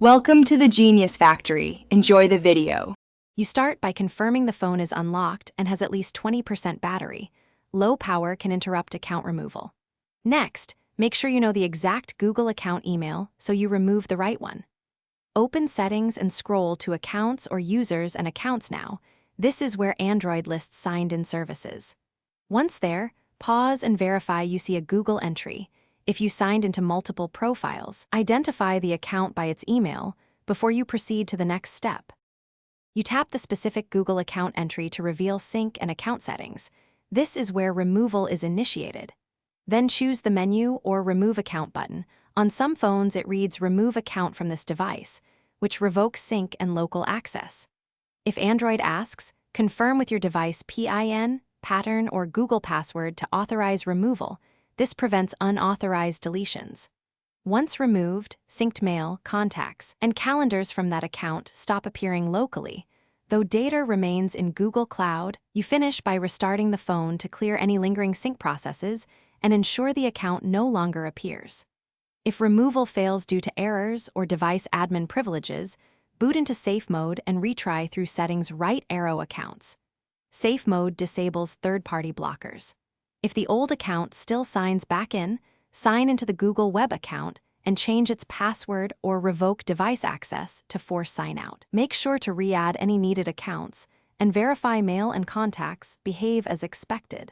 Welcome to the Genius Factory. Enjoy the video. You start by confirming the phone is unlocked and has at least 20% battery. Low power can interrupt account removal. Next, make sure you know the exact Google account email so you remove the right one. Open Settings and scroll to Accounts or Users and Accounts now. This is where Android lists signed-in services. Once there, pause and verify you see a Google entry. If you signed into multiple profiles, identify the account by its email before you proceed to the next step. You tap the specific Google account entry to reveal sync and account settings. This is where removal is initiated. Then choose the menu or Remove Account button. On some phones, it reads Remove Account from this device, which revokes sync and local access. If Android asks, confirm with your device PIN, pattern, or Google password to authorize removal. This prevents unauthorized deletions. Once removed, synced mail, contacts, and calendars from that account stop appearing locally. Though data remains in Google Cloud, you finish by restarting the phone to clear any lingering sync processes and ensure the account no longer appears. If removal fails due to errors or device admin privileges, boot into safe mode and retry through settings right arrow accounts. Safe mode disables third-party blockers. If the old account still signs back in, sign into the Google Web account and change its password or revoke device access to force sign out. Make sure to re-add any needed accounts and verify mail and contacts behave as expected.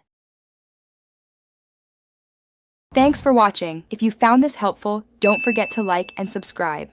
Thanks for watching. If you found this helpful, don't forget to like and subscribe.